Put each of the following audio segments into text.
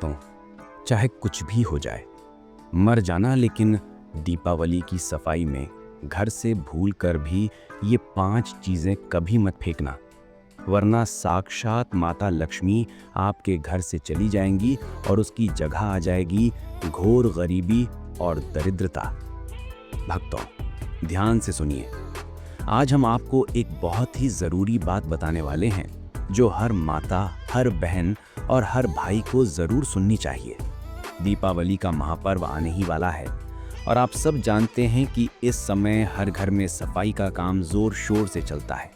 भक्तों, चाहे कुछ भी हो जाए, मर जाना, लेकिन दीपावली की सफाई में घर से भूल कर भी ये 5 चीज़ें कभी मत फेंकना, वरना साक्षात माता लक्ष्मी आपके घर से चली जाएंगी और उसकी जगह आ जाएगी घोर गरीबी और दरिद्रता। भक्तों, ध्यान से सुनिए। आज हम आपको एक बहुत ही ज़रूरी बात बताने वाले हैं जो हर माता, हर बहन और हर भाई को ज़रूर सुननी चाहिए। दीपावली का महापर्व आने ही वाला है और आप सब जानते हैं कि इस समय हर घर में सफाई का काम ज़ोर शोर से चलता है।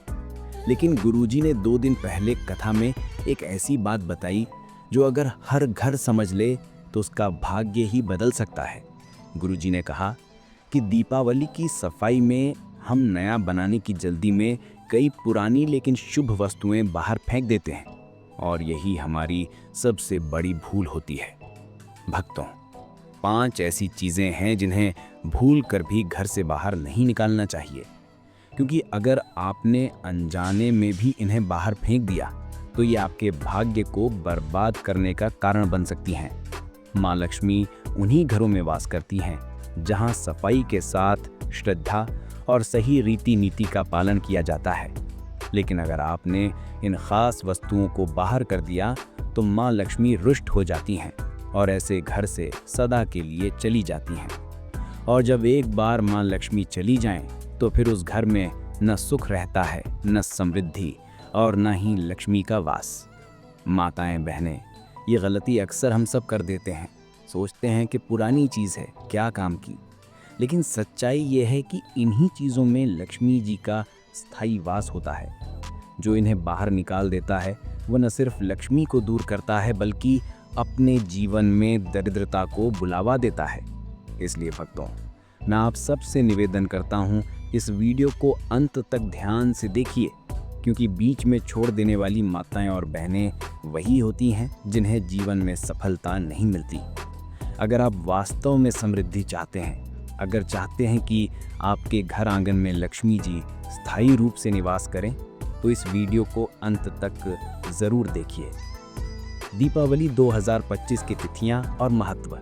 लेकिन गुरुजी ने 2 दिन पहले कथा में एक ऐसी बात बताई जो अगर हर घर समझ ले तो उसका भाग्य ही बदल सकता है। गुरुजी ने कहा कि दीपावली की सफाई में हम नया बनाने की जल्दी में कई पुरानी लेकिन शुभ वस्तुएं बाहर फेंक देते हैं और यही हमारी सबसे बड़ी भूल होती है। भक्तों, 5 ऐसी चीज़ें हैं जिन्हें भूल कर भी घर से बाहर नहीं निकालना चाहिए, क्योंकि अगर आपने अनजाने में भी इन्हें बाहर फेंक दिया तो ये आपके भाग्य को बर्बाद करने का कारण बन सकती हैं। माँ लक्ष्मी उन्हीं घरों में वास करती हैं जहाँ सफाई के साथ श्रद्धा और सही रीति नीति का पालन किया जाता है। लेकिन अगर आपने इन खास वस्तुओं को बाहर कर दिया तो माँ लक्ष्मी रुष्ट हो जाती हैं और ऐसे घर से सदा के लिए चली जाती हैं। और जब एक बार माँ लक्ष्मी चली जाएं तो फिर उस घर में न सुख रहता है, न समृद्धि और न ही लक्ष्मी का वास। माताएं, बहनें, ये गलती अक्सर हम सब कर देते हैं। सोचते हैं कि पुरानी चीज़ है, क्या काम की। लेकिन सच्चाई ये है कि इन्हीं चीज़ों में लक्ष्मी जी का स्थायी वास होता है। जो इन्हें बाहर निकाल देता है वह न सिर्फ लक्ष्मी को दूर करता है बल्कि अपने जीवन में दरिद्रता को बुलावा देता है। इसलिए भक्तों, मैं आप सबसे निवेदन करता हूँ, इस वीडियो को अंत तक ध्यान से देखिए, क्योंकि बीच में छोड़ देने वाली माताएं और बहनें वही होती हैं जिन्हें जीवन में सफलता नहीं मिलती। अगर आप वास्तव में समृद्धि चाहते हैं, अगर चाहते हैं कि आपके घर आंगन में लक्ष्मी जी स्थायी रूप से निवास करें, तो इस वीडियो को अंत तक ज़रूर देखिए। दीपावली 2025 की तिथियां और महत्व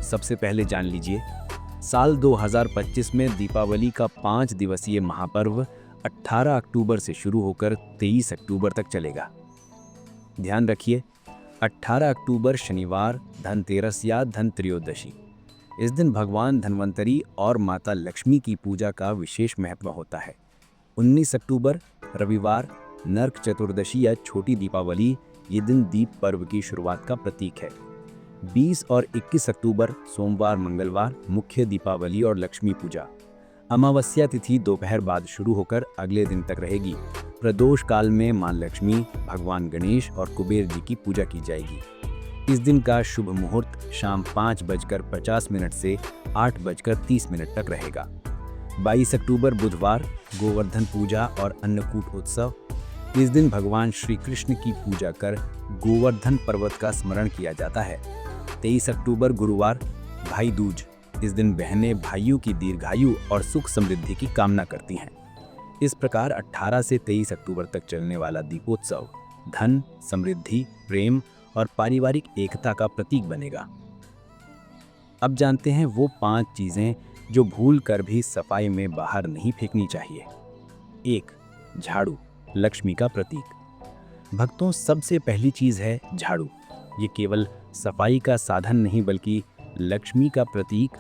सबसे पहले जान लीजिए। साल 2025 में दीपावली का 5 दिवसीय महापर्व 18 अक्टूबर से शुरू होकर 23 अक्टूबर तक चलेगा। ध्यान रखिए, 18 अक्टूबर शनिवार, धनतेरस या धन त्रयोदशी। इस दिन भगवान धन्वंतरी और माता लक्ष्मी की पूजा का विशेष महत्व होता है। 19 अक्टूबर रविवार, नरक चतुर्दशी या छोटी दीपावली, ये दिन दीप पर्व की शुरुआत का प्रतीक है। 20 और 21 अक्टूबर सोमवार, मंगलवार, मुख्य दीपावली और लक्ष्मी पूजा। अमावस्या तिथि दोपहर बाद शुरू होकर अगले दिन तक रहेगी। प्रदोष काल में मां लक्ष्मी, भगवान गणेश और कुबेर जी की पूजा की जाएगी। इस दिन का शुभ मुहूर्त शाम 5:50 से 8:30 तक रहेगा। 22 अक्टूबर बुधवार, गोवर्धन पूजा और अन्नकूट उत्सव। इस दिन भगवान श्री कृष्ण की पूजा कर गोवर्धन पर्वत का स्मरण किया जाता है। 23 अक्टूबर गुरुवार, भाई दूज। इस दिन बहनें भाइयों की दीर्घायु और सुख समृद्धि की कामना करती हैं। इस प्रकार 18 से 23 अक्टूबर तक चलने वाला दीपोत्सव धन, समृद्धि, प्रेम और पारिवारिक एकता का प्रतीक बनेगा। अब जानते हैं वो 5 चीज़ें जो भूल कर भी सफाई में बाहर नहीं फेंकनी चाहिए। 1. झाड़ू, लक्ष्मी का प्रतीक। भक्तों, सबसे पहली चीज़ है झाड़ू। ये केवल सफाई का साधन नहीं बल्कि लक्ष्मी का प्रतीक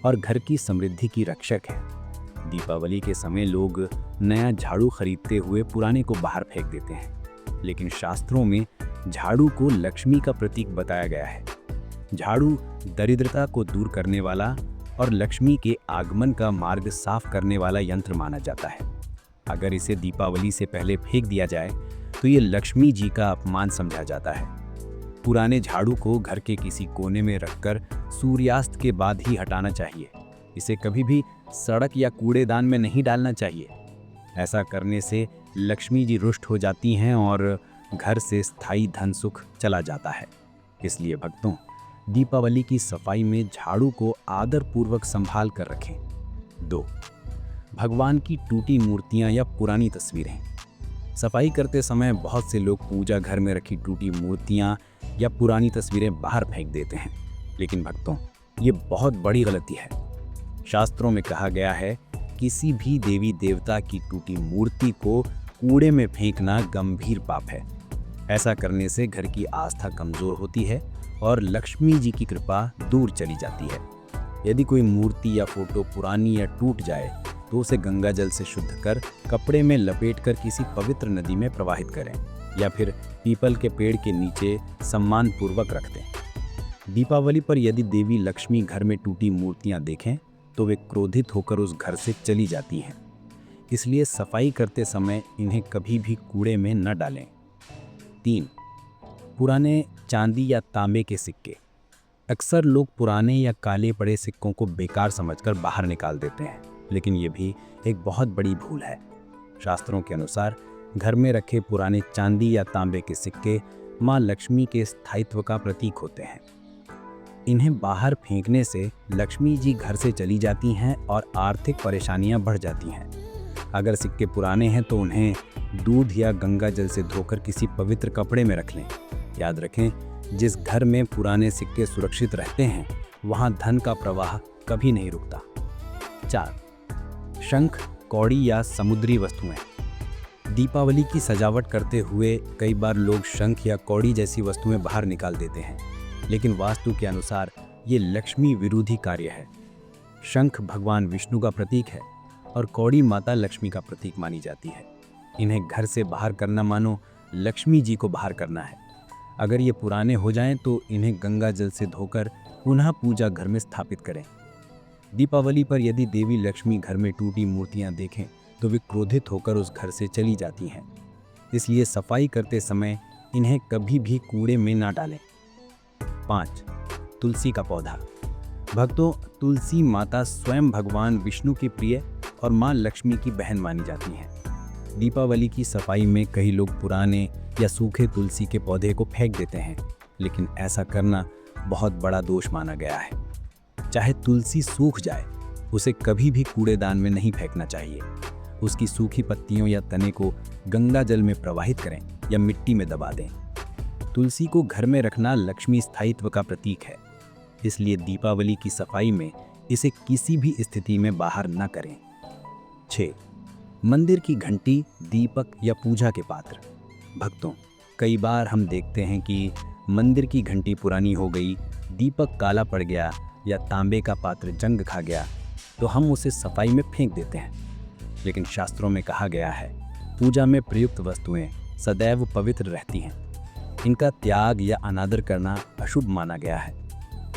और घर की समृद्धि की रक्षक है। दीपावली के समय लोग नया झाड़ू खरीदते हुए पुराने को बाहर फेंक देते हैं, लेकिन शास्त्रों में झाड़ू को लक्ष्मी का प्रतीक बताया गया है। झाड़ू दरिद्रता को दूर करने वाला और लक्ष्मी के आगमन का मार्ग साफ करने वाला यंत्र माना जाता है। अगर इसे दीपावली से पहले फेंक दिया जाए तो ये लक्ष्मी जी का अपमान समझा जाता है। पुराने झाड़ू को घर के किसी कोने में रखकर सूर्यास्त के बाद ही हटाना चाहिए। इसे कभी भी सड़क या कूड़ेदान में नहीं डालना चाहिए। ऐसा करने से लक्ष्मी जी रुष्ट हो जाती हैं और घर से स्थायी धन सुख चला जाता है। इसलिए भक्तों, दीपावली की सफाई में झाड़ू को आदरपूर्वक संभाल कर रखें। 2. भगवान की टूटी मूर्तियां या पुरानी तस्वीरें। सफाई करते समय बहुत से लोग पूजा घर में रखी टूटी मूर्तियां या पुरानी तस्वीरें बाहर फेंक देते हैं। लेकिन भक्तों, ये बहुत बड़ी गलती है। शास्त्रों में कहा गया है, किसी भी देवी देवता की टूटी मूर्ति को कूड़े में फेंकना गंभीर पाप है। ऐसा करने से घर की आस्था कमजोर होती है और लक्ष्मी जी की कृपा दूर चली जाती है। यदि कोई मूर्ति या फोटो पुरानी या टूट जाए तो उसे गंगा जल से शुद्ध कर कपड़े में लपेटकर किसी पवित्र नदी में प्रवाहित करें या फिर पीपल के पेड़ के नीचे सम्मान पूर्वक रख दें। दीपावली पर यदि देवी लक्ष्मी घर में टूटी मूर्तियां देखें तो वे क्रोधित होकर उस घर से चली जाती हैं। इसलिए सफाई करते समय इन्हें कभी भी कूड़े में न डालें। 3. पुराने चांदी या तांबे के सिक्के। अक्सर लोग पुराने या काले पड़े सिक्कों को बेकार समझकर बाहर निकाल देते हैं, लेकिन ये भी एक बहुत बड़ी भूल है। शास्त्रों के अनुसार घर में रखे पुराने चांदी या तांबे के सिक्के माँ लक्ष्मी के स्थायित्व का प्रतीक होते हैं। इन्हें बाहर फेंकने से लक्ष्मी जी घर से चली जाती हैं और आर्थिक परेशानियां बढ़ जाती हैं। अगर सिक्के पुराने हैं तो उन्हें दूध या गंगा जल से धोकर किसी पवित्र कपड़े में रख लें। याद रखें, जिस घर में पुराने सिक्के सुरक्षित रहते हैं वहां धन का प्रवाह कभी नहीं रुकता। 4. शंख, कौड़ी या समुद्री वस्तुएं। दीपावली की सजावट करते हुए कई बार लोग शंख या कौड़ी जैसी वस्तुएं बाहर निकाल देते हैं, लेकिन वास्तु के अनुसार ये लक्ष्मी विरोधी कार्य है। शंख भगवान विष्णु का प्रतीक है और कौड़ी माता लक्ष्मी का प्रतीक मानी जाती है। इन्हें घर से बाहर करना मानो लक्ष्मी जी को बाहर करना है। अगर ये पुराने हो जाएं तो इन्हें गंगा जल से धोकर पुनः पूजा घर में स्थापित करें। दीपावली पर यदि देवी लक्ष्मी घर में टूटी मूर्तियां देखें तो वे क्रोधित होकर उस घर से चली जाती हैं। इसलिए सफाई करते समय इन्हें कभी भी कूड़े में ना डालें। 5. तुलसी का पौधा। भक्तों, तुलसी माता स्वयं भगवान विष्णु की प्रिय और माँ लक्ष्मी की बहन मानी जाती हैं। दीपावली की सफाई में कई लोग पुराने या सूखे तुलसी के पौधे को फेंक देते हैं, लेकिन ऐसा करना बहुत बड़ा दोष माना गया है। चाहे तुलसी सूख जाए, उसे कभी भी कूड़ेदान में नहीं फेंकना चाहिए। उसकी सूखी पत्तियों या तने को गंगा जल में प्रवाहित करें या मिट्टी में दबा दें। तुलसी को घर में रखना लक्ष्मी स्थायित्व का प्रतीक है, इसलिए दीपावली की सफाई में इसे किसी भी स्थिति में बाहर न करें। 6. मंदिर की घंटी, दीपक या पूजा के पात्र। भक्तों, कई बार हम देखते हैं कि मंदिर की घंटी पुरानी हो गई, दीपक काला पड़ गया या तांबे का पात्र जंग खा गया तो हम उसे सफाई में फेंक देते हैं। लेकिन शास्त्रों में कहा गया है, पूजा में प्रयुक्त वस्तुएं सदैव पवित्र रहती हैं। इनका त्याग या अनादर करना अशुभ माना गया है।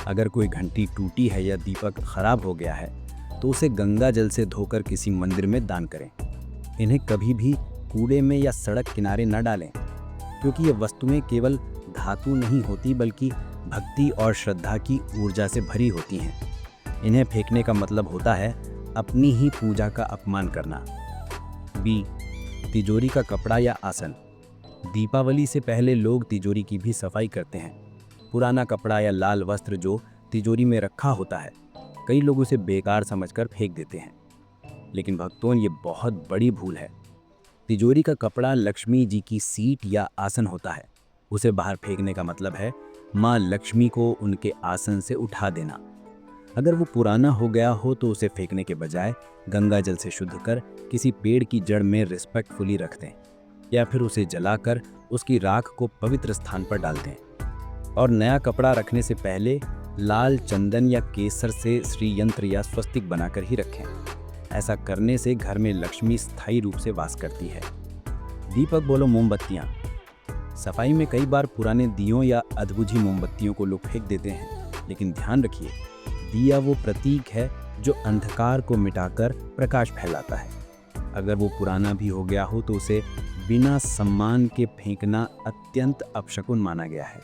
अगर कोई घंटी टूटी है या दीपक खराब हो गया है तो उसे गंगा जल से धोकर किसी मंदिर में दान करें। इन्हें कभी भी कूड़े में या सड़क किनारे न डालें, क्योंकि ये वस्तुएं केवल धातु नहीं होती बल्कि भक्ति और श्रद्धा की ऊर्जा से भरी होती हैं। इन्हें फेंकने का मतलब होता है अपनी ही पूजा का अपमान करना। B. तिजोरी का कपड़ा या आसन। दीपावली से पहले लोग तिजोरी की भी सफाई करते हैं। पुराना कपड़ा या लाल वस्त्र जो तिजोरी में रखा होता है, कई लोग उसे बेकार समझकर फेंक देते हैं, लेकिन भक्तों, ये बहुत बड़ी भूल है। तिजोरी का कपड़ा लक्ष्मी जी की सीट या आसन होता है। उसे बाहर फेंकने का मतलब है माँ लक्ष्मी को उनके आसन से उठा देना। अगर वो पुराना हो गया हो तो उसे फेंकने के बजाय गंगा जल से शुद्ध कर किसी पेड़ की जड़ में रिस्पेक्टफुली रख दें या फिर उसे जलाकर उसकी राख को पवित्र स्थान पर डाल दें। और नया कपड़ा रखने से पहले लाल चंदन या केसर से श्री यंत्र या स्वस्तिक बनाकर ही रखें। ऐसा करने से घर में लक्ष्मी स्थायी रूप से वास करती है। दीपक बोलो मोमबत्तियाँ। सफाई में कई बार पुराने दियों या अधबुझी मोमबत्तियों को लोग फेंक देते हैं, लेकिन ध्यान रखिए, दिया वो प्रतीक है जो अंधकार को मिटाकर प्रकाश फैलाता है। अगर वो पुराना भी हो गया हो तो उसे बिना सम्मान के फेंकना अत्यंत अपशकुन माना गया है।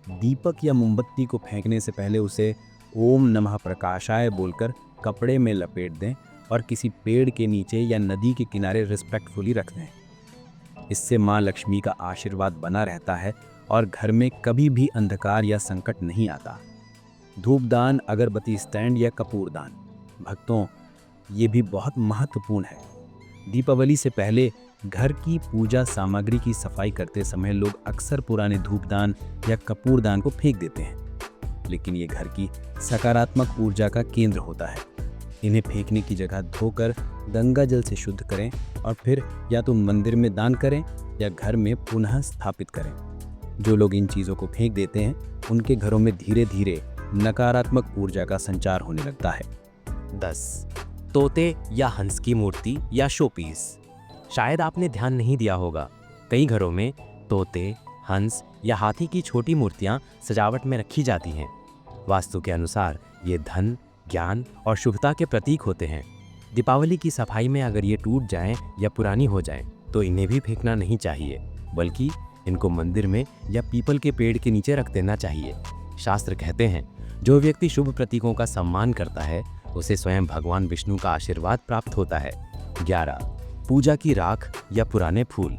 दीपक या मोमबत्ती को फेंकने से पहले उसे ओम नमः प्रकाशाय बोलकर कपड़े में लपेट दें और किसी पेड़ के नीचे या नदी के किनारे रिस्पेक्टफुली रख दें। इससे माँ लक्ष्मी का आशीर्वाद बना रहता है और घर में कभी भी अंधकार या संकट नहीं आता। धूपदान, अगरबत्ती स्टैंड या कपूर दान। भक्तों, ये भी बहुत महत्वपूर्ण है। दीपावली से पहले घर की पूजा सामग्री की सफाई करते समय लोग अक्सर पुराने धूपदान या कपूरदान को फेंक देते हैं, लेकिन ये घर की सकारात्मक ऊर्जा का केंद्र होता है। इन्हें फेंकने की जगह धोकर गंगा जल से शुद्ध करें और फिर या तो मंदिर में दान करें या घर में पुनः स्थापित करें। जो लोग इन चीज़ों को फेंक देते हैं उनके घरों में धीरे धीरे नकारात्मक ऊर्जा का संचार होने लगता है। 10. तोते या हंस की मूर्ति या शोपीस। शायद आपने ध्यान नहीं दिया होगा, कई घरों में तोते, हंस या हाथी की छोटी मूर्तियां सजावट में रखी जाती हैं। वास्तु के अनुसार ये धन, ज्ञान और शुभता के प्रतीक होते हैं। दीपावली की सफाई में अगर ये टूट जाएं या पुरानी हो जाएं तो इन्हें भी फेंकना नहीं चाहिए, बल्कि इनको मंदिर में या पीपल के पेड़ के नीचे रख देना चाहिए। शास्त्र कहते हैं, जो व्यक्ति शुभ प्रतीकों का सम्मान करता है उसे स्वयं भगवान विष्णु का आशीर्वाद प्राप्त होता है। 11. पूजा की राख या पुराने फूल।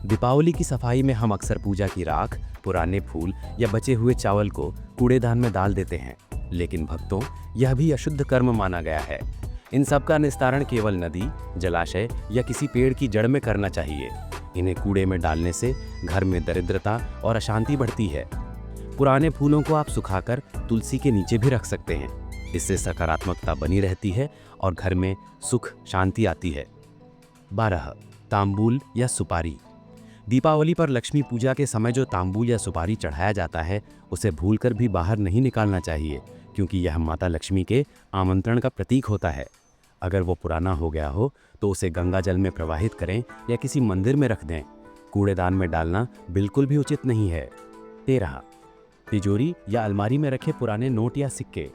दीपावली की सफाई में हम अक्सर पूजा की राख, पुराने फूल या बचे हुए चावल को कूड़ेदान में डाल देते हैं, लेकिन भक्तों, यह भी अशुद्ध कर्म माना गया है। इन सब का निस्तारण केवल नदी, जलाशय या किसी पेड़ की जड़ में करना चाहिए। इन्हें कूड़े में डालने से घर में दरिद्रता और अशांति बढ़ती है। पुराने फूलों को आप सुखाकर तुलसी के नीचे भी रख सकते हैं। इससे सकारात्मकता बनी रहती है और घर में सुख शांति आती है। 12. तांबूल या सुपारी। दीपावली पर लक्ष्मी पूजा के समय जो तांबूल या सुपारी चढ़ाया जाता है उसे भूलकर भी बाहर नहीं निकालना चाहिए, क्योंकि यह माता लक्ष्मी के आमंत्रण का प्रतीक होता है। अगर वो पुराना हो गया हो तो उसे गंगा जल में प्रवाहित करें या किसी मंदिर में रख दें। कूड़ेदान में डालना बिल्कुल भी उचित नहीं है। 13. तिजोरी या अलमारी में रखे पुराने नोट या सिक्के।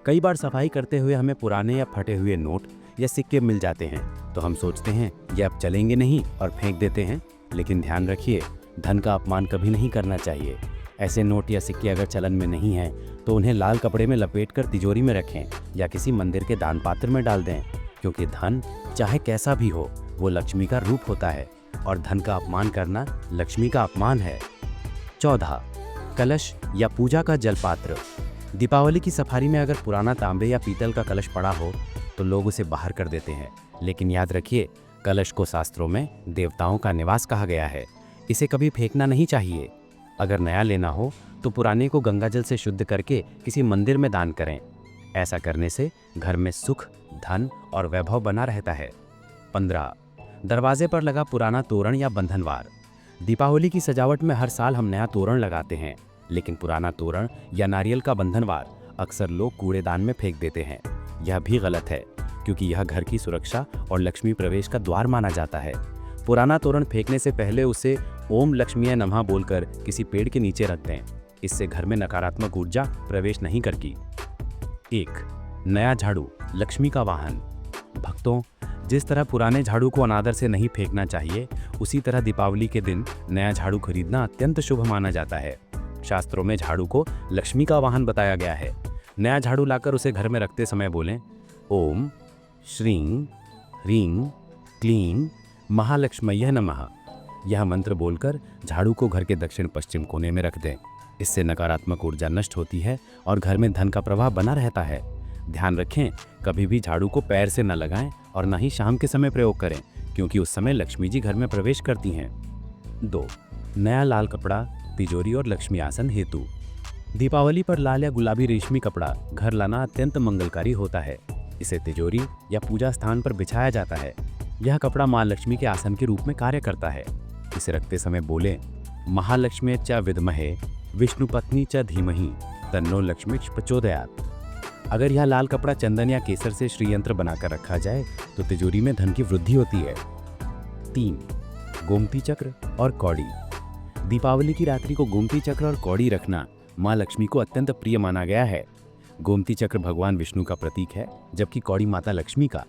कई बार सफाई करते हुए हमें पुराने या फटे हुए नोट या सिक्के मिल जाते हैं, तो हम सोचते हैं ये अब चलेंगे नहीं और फेंक देते हैं। लेकिन ध्यान रखिए, धन का अपमान कभी नहीं करना चाहिए। ऐसे नोट या सिक्के अगर चलन में नहीं हैं तो उन्हें लाल कपड़े में लपेटकर तिजोरी में रखें या किसी मंदिर के दान पात्र में डाल दें, क्योंकि धन चाहे कैसा भी हो वो लक्ष्मी का रूप होता है और धन का अपमान करना लक्ष्मी का अपमान है। 14. कलश या पूजा का जलपात्र। दीपावली की सफाई में अगर पुराना तांबे या पीतल का कलश पड़ा हो तो लोग उसे बाहर कर देते हैं, लेकिन याद रखिए, कलश को शास्त्रों में देवताओं का निवास कहा गया है। इसे कभी फेंकना नहीं चाहिए। अगर नया लेना हो तो पुराने को गंगा जल से शुद्ध करके किसी मंदिर में दान करें। ऐसा करने से घर में सुख, धन और वैभव बना रहता है। 15. दरवाजे पर लगा पुराना तोरण या बंधनवार। दीपावली की सजावट में हर साल हम नया तोरण लगाते हैं, लेकिन पुराना तोरण या नारियल का बंधनवार अक्सर लोग कूड़ेदान में फेंक देते हैं। यह भी गलत है, क्योंकि यह घर की सुरक्षा और लक्ष्मी प्रवेश का द्वार माना जाता है। पुराना तोरण फेंकने से पहले उसे ओम लक्ष्मीय नमः बोलकर किसी पेड़ के नीचे रख दें। इससे घर में नकारात्मक ऊर्जा प्रवेश नहीं करती। 1. नया झाड़ू, लक्ष्मी का वाहन। भक्तों, जिस तरह पुराने झाड़ू को अनादर से नहीं फेंकना चाहिए, उसी तरह दीपावली के दिन नया झाड़ू खरीदना अत्यंत शुभ माना जाता है। शास्त्रों में झाड़ू को लक्ष्मी का वाहन बताया गया है। नया झाड़ू लाकर उसे घर में रखते समय बोलें, ओम श्रीं ह्रीं क्लीं महालक्ष्मय्य नमः। यह मंत्र बोलकर झाड़ू को घर के दक्षिण पश्चिम कोने में रख दें। इससे नकारात्मक ऊर्जा नष्ट होती है और घर में धन का प्रवाह बना रहता है। ध्यान रखें, कभी भी झाड़ू को पैर से न लगाएं और न ही शाम के समय प्रयोग करें, क्योंकि उस समय लक्ष्मी जी घर में प्रवेश करती हैं। 2. नया लाल कपड़ा, तिजोरी और लक्ष्मी आसन हेतु। दीपावली पर लाल या गुलाबी रेशमी कपड़ा घर लाना अत्यंत मंगलकारी होता है। इसे तिजोरी या पूजा स्थान पर बिछाया जाता है। यह कपड़ा मां लक्ष्मी के आसन के रूप में कार्य करता है। इसे रखते समय बोलें, महालक्ष्मी च विद्महे विष्णु पत्नी च धीमहि तन्नो लक्ष्मी प्रचोदयात्। अगर यह लाल कपड़ा चंदन या केसर से श्रीयंत्र बनाकर रखा जाए तो तिजोरी में धन की वृद्धि होती है। 3. गोमती चक्र और कौड़ी। दीपावली की रात्रि को गोमती चक्र और कौड़ी रखना मां लक्ष्मी को अत्यंत प्रिय माना गया है। गोमती चक्र भगवान विष्णु का प्रतीक है, जबकि कौड़ी माता लक्ष्मी का।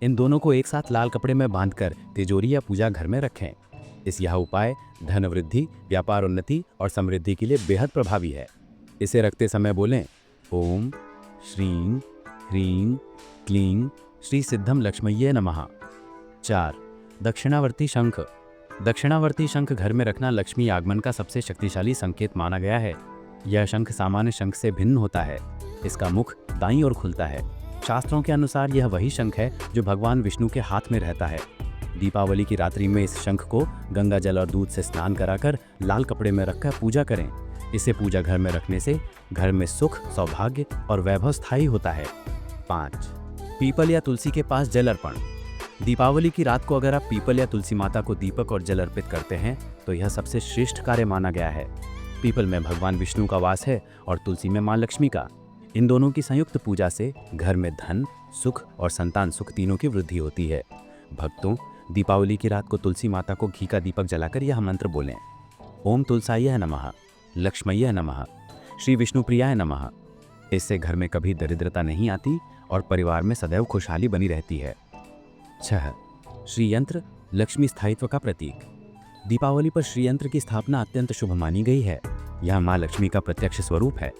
इन दोनों को एक साथ लाल कपड़े में बांधकर तिजोरी या पूजा घर में रखें। यह उपाय धन वृद्धि, व्यापार उन्नति और समृद्धि के लिए बेहद प्रभावी है। इसे रखते समय बोलें, ओम श्रीं ह्रीं क्लीं श्री सिद्धम लक्ष्मय्ये नमः। 4. दक्षिणावर्ती शंख। दक्षिणावर्ती शंख घर में रखना लक्ष्मी आगमन का सबसे शक्तिशाली संकेत माना गया है। यह शंख सामान्य शंख से भिन्न होता है। इसका मुख दाईं ओर खुलता है। शास्त्रों के अनुसार यह वही शंख है जो भगवान विष्णु के हाथ में रहता है। दीपावली की रात्रि में इस शंख को गंगा जल और दूध से स्नान कराकर लाल कपड़े में रखकर पूजा करें। इसे पूजा घर में रखने से घर में सुख, सौभाग्य और वैभव स्थायी होता है। 5. पीपल या तुलसी के पास जल अर्पण। दीपावली की रात को अगर आप पीपल या तुलसी माता को दीपक और जल अर्पित करते हैं तो यह सबसे श्रेष्ठ कार्य माना गया है। पीपल में भगवान विष्णु का वास है और तुलसी में मां लक्ष्मी का। इन दोनों की संयुक्त पूजा से घर में धन, सुख और संतान सुख तीनों की वृद्धि होती है। भक्तों, दीपावली की रात को तुलसी माता को घी का दीपक जलाकर यह मंत्र बोलें। ओम तुलसाय नमः, लक्ष्मय नमः, श्री विष्णुप्रियाय नमः। इससे घर में कभी दरिद्रता नहीं आती और परिवार में सदैव खुशहाली बनी रहती है। 6. श्री यंत्र, लक्ष्मी स्थायित्व का प्रतीक। दीपावली पर श्री यंत्र की स्थापना अत्यंत शुभ मानी गई है। यह मां लक्ष्मी का प्रत्यक्ष स्वरूप है।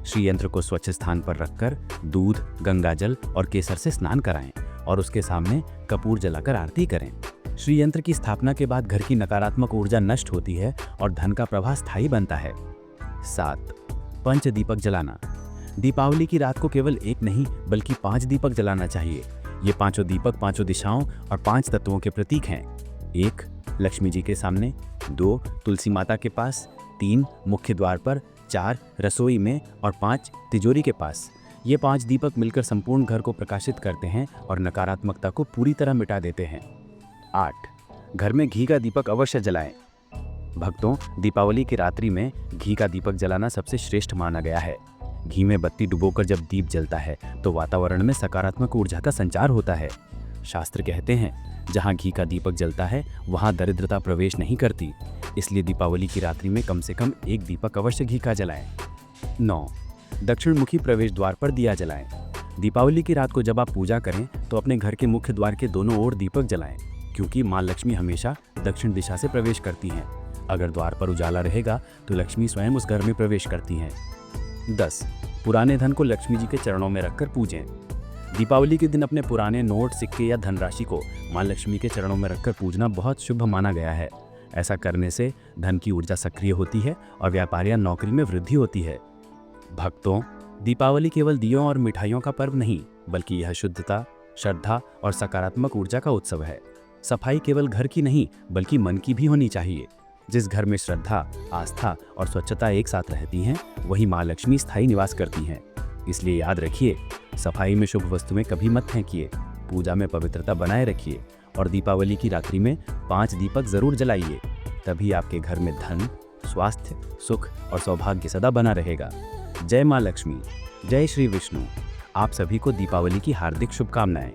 श्री यंत्र को स्वच्छ स्थान पर रखकर दूध, गंगाजल और केसर से स्नान कराएं और उसके सामने कपूर जलाकर आरती करें। श्री यंत्र की स्थापना के बाद घर की नकारात्मक ऊर्जा नष्ट होती है और धन का प्रवाह स्थायी बनता है। 7. पंच दीपक जलाना। दीपावली की रात को केवल एक नहीं बल्कि 5 दीपक जलाना चाहिए। ये पांचों दीपक 5 दिशाओं और 5 तत्वों के प्रतीक हैं। 1. लक्ष्मी जी के सामने, 2. तुलसी माता के पास, 3. मुख्य द्वार पर, 4. रसोई में और 5. तिजोरी के पास। ये 5 दीपक मिलकर संपूर्ण घर को प्रकाशित करते हैं और नकारात्मकता को पूरी तरह मिटा देते हैं। 8. घर में घी का दीपक अवश्य जलाएं। भक्तों, दीपावली की रात्रि में घी का दीपक जलाना सबसे श्रेष्ठ माना गया है। घी में बत्ती डुबोकर जब दीप जलता है तो वातावरण में सकारात्मक ऊर्जा का संचार होता है। शास्त्र कहते हैं, जहाँ घी का दीपक जलता है वहाँ दरिद्रता प्रवेश नहीं करती। इसलिए दीपावली की रात्रि में कम से कम एक दीपक अवश्य घी का जलाएं। 9. दक्षिण मुखी प्रवेश द्वार पर दिया जलाएं। दीपावली की रात को जब आप पूजा करें तो अपने घर के मुख्य द्वार के दोनों ओर दीपक जलाएं, क्योंकि मां लक्ष्मी हमेशा दक्षिण दिशा से प्रवेश करती हैं। अगर द्वार पर उजाला रहेगा तो लक्ष्मी स्वयं उस घर में प्रवेश करती हैं। 10. पुराने धन को लक्ष्मी जी के चरणों में रखकर पूजें। दीपावली के दिन अपने पुराने नोट, सिक्के या धनराशि को मां लक्ष्मी के चरणों में रखकर पूजना बहुत शुभ माना गया है। ऐसा करने से धन की ऊर्जा सक्रिय होती है और व्यापार या नौकरी में वृद्धि होती है। भक्तों, दीपावली केवल दियों और मिठाइयों का पर्व नहीं बल्कि यह शुद्धता, श्रद्धा और सकारात्मक ऊर्जा का उत्सव है। सफाई केवल घर की नहीं बल्कि मन की भी होनी चाहिए। जिस घर में श्रद्धा, आस्था और स्वच्छता एक साथ रहती हैं, वही मां लक्ष्मी स्थायी निवास करती हैं। इसलिए याद रखिए, सफाई में शुभ वस्तुएं कभी मत फेंकिए, पूजा में पवित्रता बनाए रखिए और दीपावली की रात्रि में 5 दीपक जरूर जलाइए। तभी आपके घर में धन, स्वास्थ्य, सुख और सौभाग्य सदा बना रहेगा। जय मां लक्ष्मी, जय श्री विष्णु। आप सभी को दीपावली की हार्दिक शुभकामनाएं।